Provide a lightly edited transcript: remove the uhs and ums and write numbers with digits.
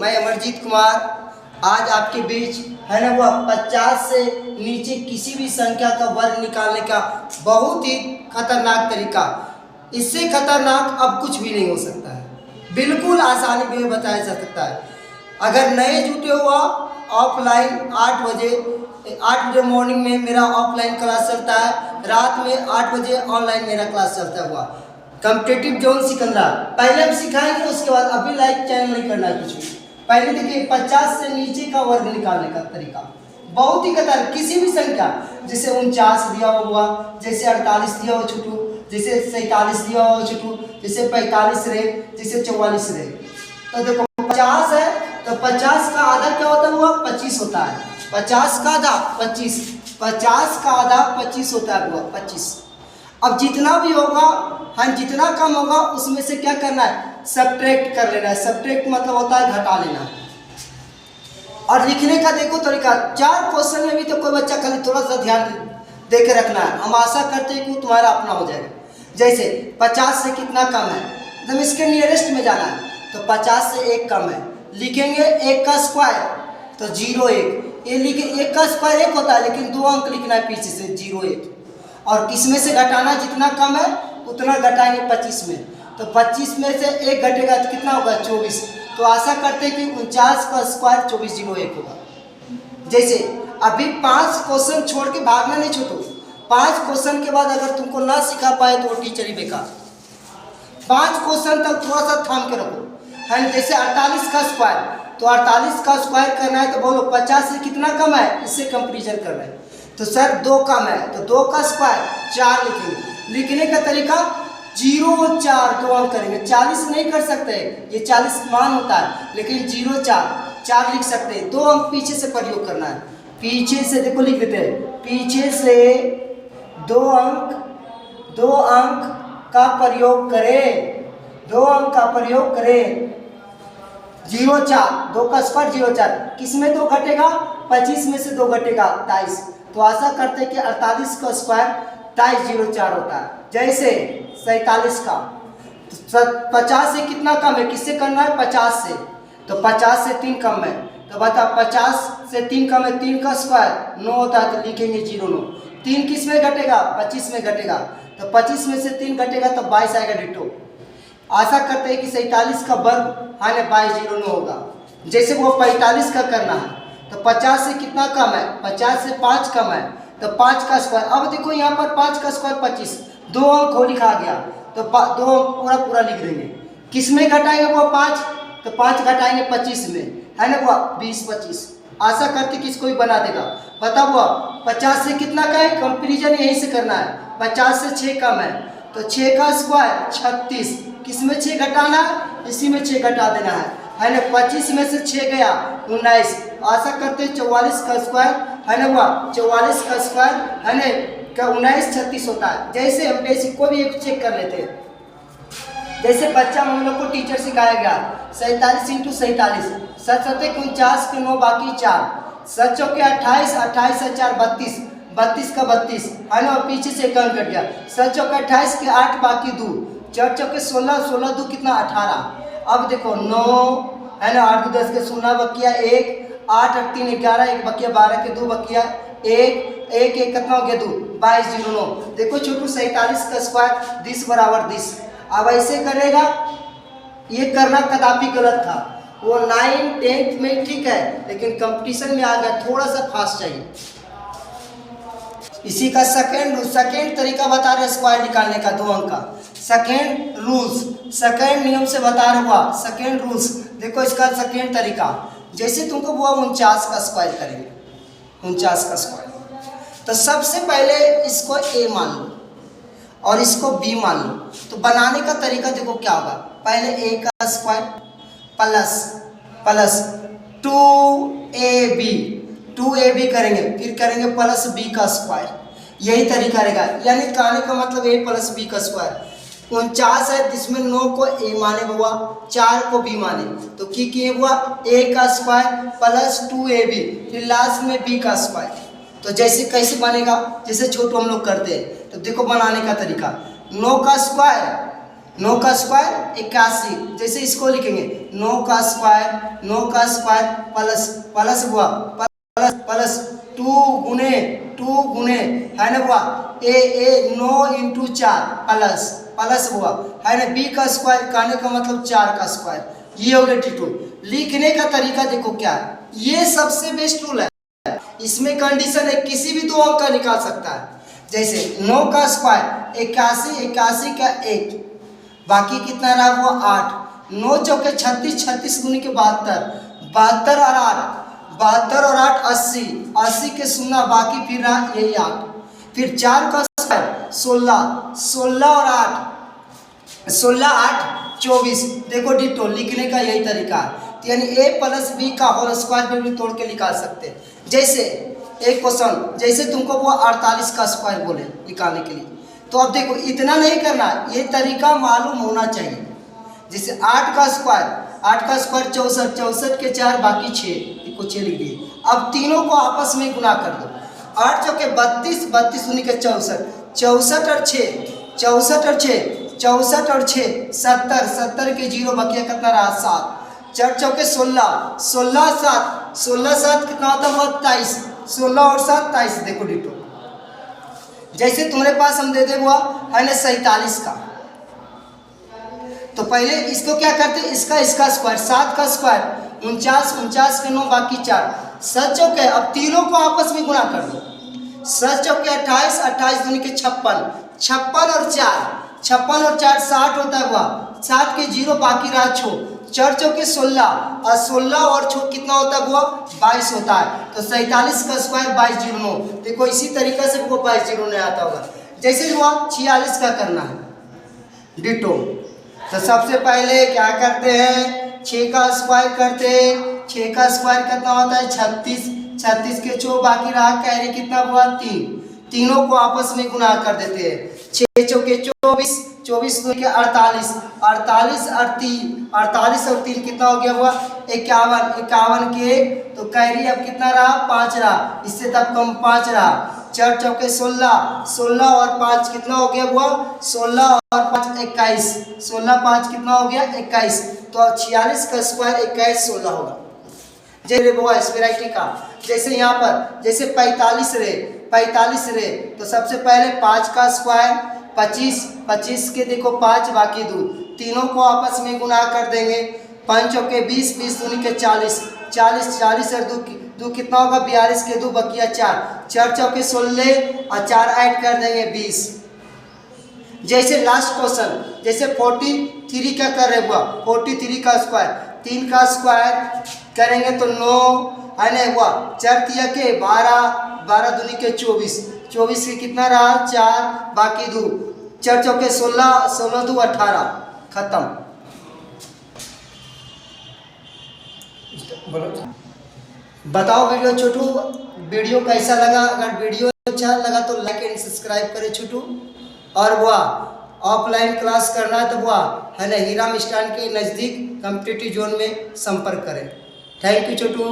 मैं अमरजीत कुमार आज आपके बीच है ना वह 50 से नीचे किसी भी संख्या का वर्ग निकालने का बहुत ही खतरनाक तरीका। इससे खतरनाक अब कुछ भी नहीं हो सकता है। बिल्कुल आसानी में बताया जा सकता है। अगर नए जुटे हुआ ऑफलाइन 8 बजे मॉर्निंग में मेरा ऑफलाइन क्लास चलता है, रात में 8 बजे ऑनलाइन मेरा क्लास चलता हुआ कॉम्पिटिटिव जोन सिकंदरा। पहले हम सिखाएंगे, उसके बाद अभी लाइक चैनल नहीं करना है कुछ भी। पहले देखिए 50 से नीचे का वर्ग निकालने का तरीका बहुत ही खतरनाक। किसी भी संख्या जैसे 49 दिया हुआ, जैसे 48 दिया हुआ छोटू, जैसे 47 दिया हुआ छोटू, जैसे 45 रहे, जैसे 44 रहे। तो देखो 50 है तो 50 का आधा क्या होता हुआ 25 होता है। 50 का आधा 25, 50 का आधा 25 होता है हुआ 25। अब जितना भी होगा जितना कम होगा उसमें से क्या करना है, सब्ट्रैक्ट कर लेना है। सब्ट्रैक्ट मतलब होता है घटा लेना। और लिखने का देखो तरीका, 4 क्वेश्चन में भी तो कोई बच्चा खाली थोड़ा सा ध्यान दे के रखना है। हम आशा करते हैं कि तुम्हारा अपना हो जाएगा। जैसे 50 से कितना कम है, एकदम इसके नियरेस्ट में जाना है। तो 50 से 1 कम है, लिखेंगे 1 का स्क्वायर तो 0 1। ये लिखे 1 का स्क्वायर 1 होता है, लेकिन 2 अंक लिखना है पीछे से 0 1। और किसमें से घटाना, जितना कम है उतना घटाएंगे 25 में। तो 25 में से 1 घटेगा तो कितना होगा 24। तो आशा करते हैं कि 49 का स्क्वायर 24 0 1 होगा। जैसे अभी 5 क्वेश्चन छोड़ के भागना नहीं छोटो। 5 क्वेश्चन के बाद अगर तुमको ना सिखा पाए तो टीचर ही बेकार। 5 क्वेश्चन तक थोड़ा सा थाम के रखो। है जैसे 48 का स्क्वायर, तो 48 का स्क्वायर करना है तो बोलो 50 से कितना कम है, इससे कंपेरिजन करना है। तो सर 2 कम है तो 2 का स्क्वायर 4 लिखेंगे। लिखने का तरीका 0 4 2 अंक करेंगे। 40 नहीं कर सकते, ये 40 मान होता है, लेकिन 0 4 लिख सकते हैं। 2 अंक पीछे से प्रयोग करना है। पीछे से देखो लिख देते हैं, पीछे से 2 अंक का प्रयोग करें। 2 अंक का प्रयोग करें। 0 4 2 का स्क्वायर 0 4, किस में 2 घटेगा, 25 में से 2 घटेगा 23। तो आशा करते हैं कि 48 का स्क्वायर 23 0 4 होता है। जैसे 47 का 50 से कितना कम है, किससे करना है 50 से। तो 50 से 3 कम है, तो बता 50 से 3 कम है, 3 का स्क्वायर 9 होता है, तो लिखेंगे 0 9। 3 किस में घटेगा, 25 में घटेगा। तो 25 में से 3 घटेगा तो 22 आएगा डिटो। आशा करते हैं कि 47 का वर्ग 22 0 9 होगा। जैसे वो 45 का करना है तो 50 से कितना कम है, 50 से 5 कम है, तो 5 का स्क्वायर। अब देखो यहाँ पर 5 का स्क्वायर 25, 2 अंक हो लिखा गया, तो 2 अंक पूरा लिख देंगे। किस में घटाएंगे वो 5, तो 5 घटाएंगे 25 में, है ना वो 20 25। आशा करते कि इसको भी बना देगा। बता हुआ 50 से कितना का है, कंपेरिजन यहीं से करना है। 50 से 6 कम है तो 6 का स्क्वायर 36, किस में 6 घटाना है, इसी में 6 घटा देना है ना। 25 में से 6 गया 19। आशा करते 44 का स्क्वायर है ना हुआ 44 का स्क्वायर है ना का 19 36 होता है। जैसे हम बेसिक को भी एक चेक कर लेते हैं। जैसे बच्चा हम लोग को टीचर सिखाया गया 47 × 47, 7 7 49 के 9 बाकी 4, 7 चौके 28, 28 से 4 32, 32 का 32 है ना, पीछे से 1 अंक कट गया। 7 चौके 28 के 8 बाकी 2, 4 चौके 16, 16 2 कितना 18। अब देखो 9 है ना, 8 2 10 के 0 बकिया 1, 8 8 3 11, 1 बकिया 12 के 2 बकिया 1 1 1 कितना हो गया 2 22 0 9। देखो छोटू 47 का स्क्वायर 10 बराबर 10। अब ऐसे करेगा, ये करना कदापि गलत था। वो 9 10th में ठीक है, लेकिन कंपटीशन में आ गया, थोड़ा सा फास्ट चाहिए। इसी का सेकेंड तरीका बता रहे स्क्वायर निकालने का 2 अंक का। सेकेंड रूल्स, सेकेंड नियम से बता रहे हुआ सेकेंड रूल्स। देखो इसका सेकेंड तरीका, जैसे तुमको वो 49 का स्क्वायर करेंगे, 49 का स्क्वायर, तो सबसे पहले इसको a मान लो और इसको b मान लो। तो बनाने का तरीका देखो क्या होगा, पहले a का स्क्वायर प्लस 2ab करेंगे, फिर करेंगे प्लस b का स्क्वायर। यही तरीका रहेगा, यानी कहने का मतलब a प्लस b का स्क्वायर। 49 है जिसमें 9 को a माने हुआ, 4 को b माने, तो किए हुआ a का स्क्वायर प्लस 2ab, फिर लास्ट में b का स्क्वायर। तो जैसे कैसे बनेगा, जैसे छोटू हम लोग करते हैं। तो देखो बनाने का तरीका, 9 का स्क्वायर 9 का स्क्वायर 81, जैसे इसको लिखेंगे 9 का स्क्वायर प्लस प्लस हुआ प्लस प्लस 2 गुने है ना हुआ ए 9 इंटू 4 प्लस प्लस हुआ है ना बी का स्क्वायर, कहने का मतलब 4 का स्क्वायर। ये हो गया टी2। लिखने का तरीका देखो क्या है, ये सबसे बेस्ट रूल है। इसमें कंडीशन है किसी भी दो अंक का निकाल सकता है। जैसे 9 का स्क्वायर 81 का 1, बाकी कितना रहा वो 8, 9 चौके 36, 36 गुनी के 72, 72 और 8 80, 80 के 0 बाकी फिर रहा यही 8, फिर 4 का स्क्वायर 16, 16 और 8, 16 8 24। देखो डिटो लिखने का यही तरीका है, यानी a प्लस बी का होल स्क्वायर पे भी तोड़ के निकाल सकते हैं। जैसे एक क्वेश्चन, जैसे तुमको वो 48 का स्क्वायर बोले निकालने के लिए, तो अब देखो इतना नहीं करना, ये तरीका मालूम होना चाहिए। जैसे 8 का स्क्वायर 64, 64 के 4 बाकी 6, देखो 6 लिख दिए। अब तीनों को आपस में गुना कर दो, 8 चौके 32, 32 दूनी के 64, 64 और 6, 64 और 6, 64 और 6 70, 70 के 0 बकिया कितना रहा 7, 4 चौके 16, 16 7, 16 7 कितना होता है 23, 16 और 7 23। देखो डिटो जैसे तुम्हारे पास हम दे दे हुआ है ना 47 का, तो पहले इसको क्या करते, इसका स्क्वायर 7 का स्क्वायर 49, 49 के 9 बाकी 4, 7 चौके, अब तीनों को आपस में गुना कर दो, 7 चौके 28, 28 दूनी के 56, 56 और 4, 56 और 4 60 होता है हुआ, 60 के 0 बाकी रहा 6, 4 चौके 16 और 16 और 6 कितना होता है वो 22 होता है। तो 47 का स्क्वायर 2209। देखो इसी तरीके से वो 2209 आता होगा। जैसे हुआ 46 का करना है डिटो, तो सबसे पहले क्या करते हैं 6 का स्क्वायर करते हैं, 6 का स्क्वायर कितना होता है 36, 36 के 4 बाकी रहा कैरी कितना हुआ 3, तीनों को आपस में गुना कर देते हैं, 6 चौके 24, 24 के 48, 48 और 3, 48 और 3 कितना हो गया हुआ 51, 51 के तो कैरी अब कितना रहा 5 रहा, इससे तब कम 5 रहा, 4 चौके 16, 16 और 5 कितना हो गया हुआ 16 और 5 21, 16 5 कितना हो गया 21। तो 46 का स्क्वायर 21 16 होगा। जैसे वो इस वैरायटी का, जैसे यहाँ पर जैसे 45 रे, तो सबसे पहले 5 का स्क्वायर 25, 25 के देखो 5 बाकी 2, तीनों को आपस में गुना कर देंगे, 5 चौके 20, 20 दूनी के 40, 40 40 और 2 कितना होगा 42 के 2 बकिया 4, 4 चौके 16 और 4 ऐड कर देंगे 20। जैसे लास्ट क्वेश्चन, जैसे 43 का कर रहे हुआ 43 का स्क्वायर, 3 का स्क्वायर करेंगे तो 9 है ना हुआ, 4 तिया के 12, 12 दूनी के 24, 24 के कितना रहा 4 बाकी 2, 4 चौके 16, 16 2 18, खत्म। बताओ वीडियो छोटू, वीडियो कैसा लगा? अगर वीडियो अच्छा लगा तो लाइक एंड सब्सक्राइब करें छोटू। और वह ऑफलाइन क्लास करना है तो वह है ना हीरा मिष्ठान के नज़दीक कॉम्पिटिटिव जोन में संपर्क करें। Thank you Chhotu.